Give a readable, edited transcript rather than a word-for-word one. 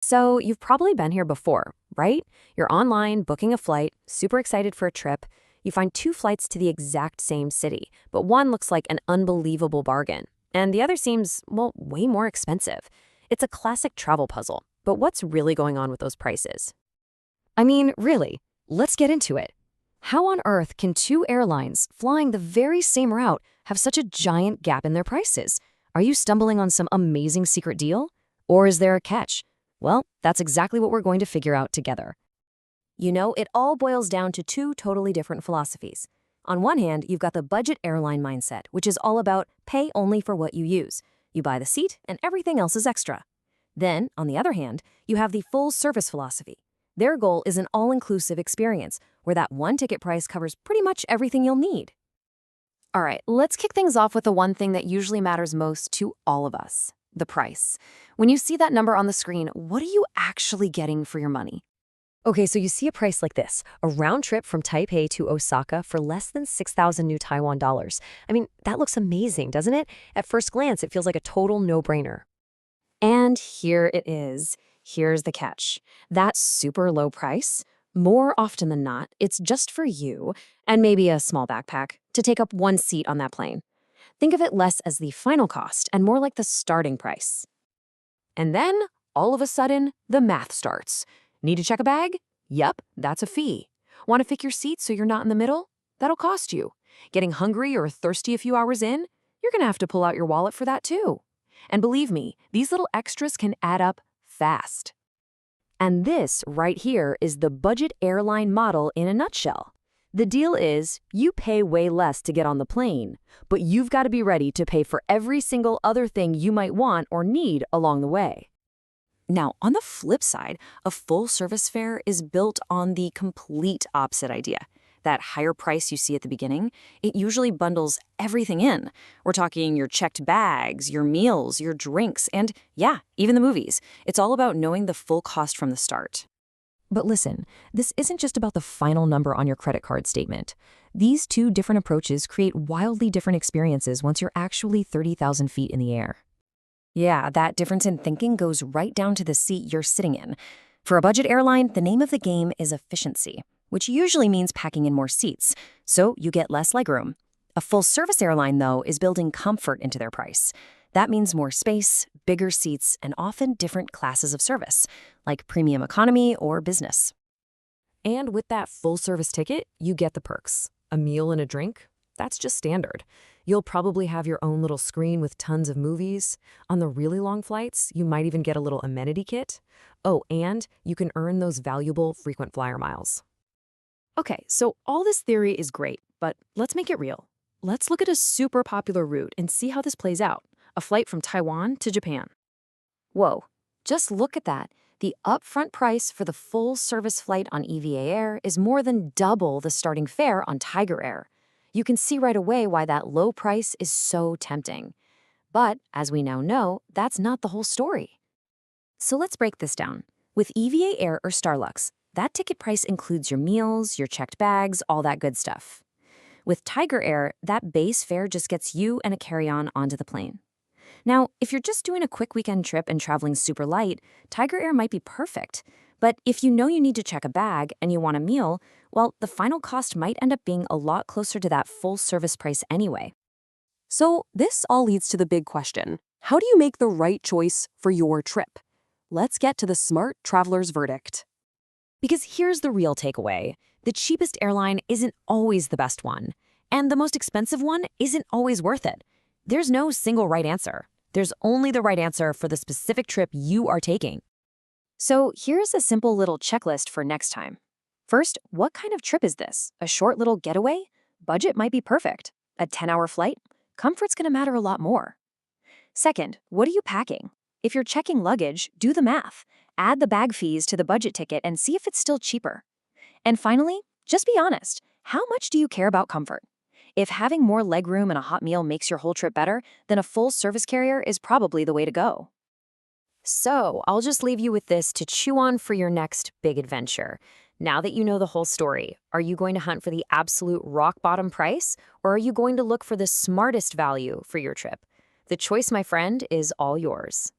So, you've probably been here before, right? You're online, booking a flight, super excited for a trip. You find two flights to the exact same city, but one looks like an unbelievable bargain, and the other seems, well, way more expensive. It's a classic travel puzzle, but what's really going on with those prices? I mean, really, let's get into it. How on earth can two airlines flying the very same route have such a giant gap in their prices? Are you stumbling on some amazing secret deal? Or is there a catch? Well, that's exactly what we're going to figure out together. It all boils down to two totally different philosophies. On one hand, you've got the budget airline mindset, which is all about pay only for what you use. You buy the seat, and everything else is extra. Then, on the other hand, you have the full service philosophy. Their goal is an all-inclusive experience, where that one ticket price covers pretty much everything you'll need. All right, let's kick things off with the one thing that usually matters most to all of us, the price. When you see that number on the screen, what are you actually getting for your money? Okay, so you see a price like this, a round trip from Taipei to Osaka for less than 6,000 new Taiwan dollars. I mean, that looks amazing, doesn't it? At first glance, it feels like a total no-brainer. And here it is. Here's the catch. That super low price, more often than not, it's just for you, and maybe a small backpack, to take up one seat on that plane. Think of it less as the final cost and more like the starting price. And then, all of a sudden, the math starts. Need to check a bag? Yep, that's a fee. Want to pick your seat so you're not in the middle? That'll cost you. Getting hungry or thirsty a few hours in? You're going to have to pull out your wallet for that too. And believe me, these little extras can add up fast. And this right here is the budget airline model in a nutshell. The deal is, you pay way less to get on the plane, but you've got to be ready to pay for every single other thing you might want or need along the way. Now, on the flip side, a full-service fare is built on the complete opposite idea. That higher price you see at the beginning, it usually bundles everything in. We're talking your checked bags, your meals, your drinks, and yeah, even the movies. It's all about knowing the full cost from the start. But listen, this isn't just about the final number on your credit card statement. These two different approaches create wildly different experiences once you're actually 30,000 feet in the air. Yeah, that difference in thinking goes right down to the seat you're sitting in. For a budget airline, the name of the game is efficiency, which usually means packing in more seats, so you get less legroom. A full-service airline, though, is building comfort into their price. That means more space, bigger seats, and often different classes of service, like premium economy or business. And with that full-service ticket, you get the perks. A meal and a drink, that's just standard. You'll probably have your own little screen with tons of movies. On the really long flights, you might even get a little amenity kit. Oh, and you can earn those valuable frequent flyer miles. Okay, so all this theory is great, but let's make it real. Let's look at a super popular route and see how this plays out. A flight from Taiwan to Japan. Whoa, just look at that. The upfront price for the full-service flight on EVA Air is more than double the starting fare on Tiger Air. You can see right away why that low price is so tempting. But, as we now know, that's not the whole story. So let's break this down. With EVA Air or Starlux, that ticket price includes your meals, your checked bags, all that good stuff. With Tiger Air, that base fare just gets you and a carry-on onto the plane. Now, if you're just doing a quick weekend trip and traveling super light, Tiger Air might be perfect. But if you know you need to check a bag and you want a meal, well, the final cost might end up being a lot closer to that full-service price anyway. So this all leads to the big question. How do you make the right choice for your trip? Let's get to the smart traveler's verdict. Because here's the real takeaway. The cheapest airline isn't always the best one, and the most expensive one isn't always worth it. There's no single right answer. There's only the right answer for the specific trip you are taking. So here's a simple little checklist for next time. First, what kind of trip is this? A short little getaway? Budget might be perfect. A 10-hour flight? Comfort's gonna matter a lot more. Second, what are you packing? If you're checking luggage, do the math. Add the bag fees to the budget ticket and see if it's still cheaper. And finally, just be honest. How much do you care about comfort? If having more legroom and a hot meal makes your whole trip better, then a full-service carrier is probably the way to go. So, I'll just leave you with this to chew on for your next big adventure. Now that you know the whole story, are you going to hunt for the absolute rock-bottom price, or are you going to look for the smartest value for your trip? The choice, my friend, is all yours.